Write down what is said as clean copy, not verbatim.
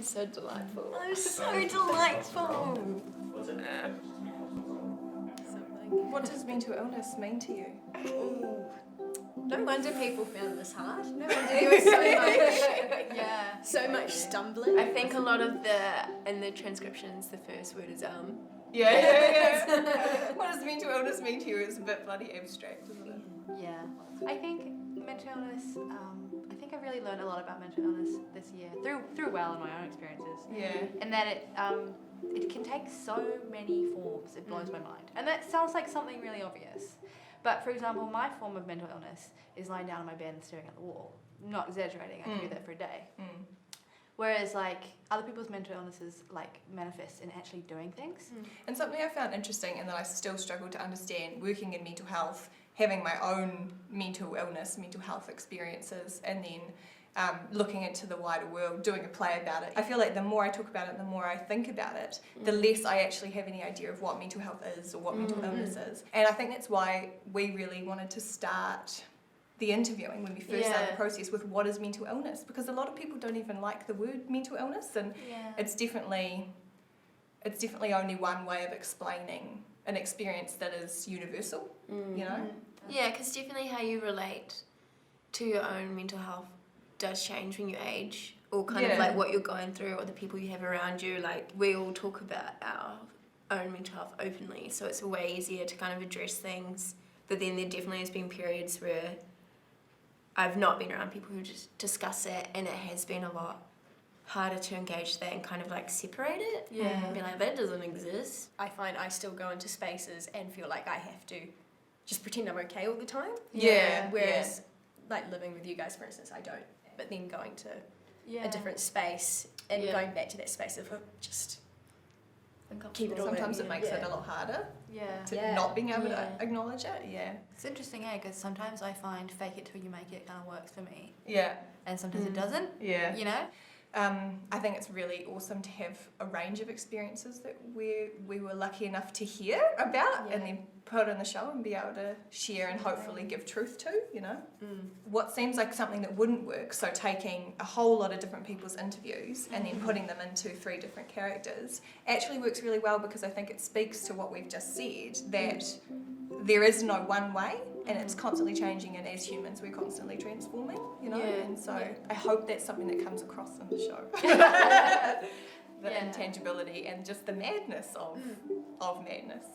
You're so delightful. I'm so delightful. What's it? What does mental illness mean to you? Ooh. No wonder people found this hard. No wonder there was so much stumbling. I think a lot of in the transcriptions, the first word is Yeah. What does mental illness mean to you? It's a bit bloody abstract, isn't it? Yeah. I think mental illness, I think I really learned a lot about mental illness this year through Well and my own experiences. Yeah. And that it can take so many forms, it blows my mind. And that sounds like something really obvious. But for example, my form of mental illness is lying down on my bed and staring at the wall. I'm not exaggerating, I can do that for a day. Whereas like other people's mental illnesses like manifest in actually doing things. And something I found interesting and that I still struggle to understand working in mental health, having my own mental illness, mental health experiences, and then looking into the wider world, doing a play about it. I feel like the more I talk about it, the more I think about it, the less I actually have any idea of what mental health is or what mental illness is. And I think that's why we really wanted to start the interviewing when we first started the process with what is mental illness, because a lot of people don't even like the word mental illness, and it's definitely only one way of explaining an experience that is universal, you know? Yeah, because definitely how you relate to your own mental health does change when you age, or kind of like what you're going through or the people you have around you. Like, we all talk about our own mental health openly, so it's way easier to kind of address things. But then there definitely has been periods where I've not been around people who just discuss it, and it has been a lot harder to engage that and kind of like separate it. And be like, that doesn't exist. I find I still go into spaces and feel like I have to just pretend I'm okay all the time. Whereas like living with you guys, for instance, I don't. But then going to a different space and going back to that space of just keep it all Sometimes in. it makes it a lot harder to Yeah. not being able to acknowledge it. It's interesting, because sometimes I find fake it till you make it kind of works for me. Yeah. And sometimes it doesn't, you know? I think it's really awesome to have a range of experiences that we were lucky enough to hear about and then put in the show and be able to share and hopefully give truth to, you know. What seems like something that wouldn't work, so taking a whole lot of different people's interviews and then putting them into 3 different characters, actually works really well, because I think it speaks to what we've just said, that there is no one way, and it's constantly changing, and as humans we're constantly transforming, you know. And so I hope that's something that comes across in the show. The intangibility and just the madness of madness.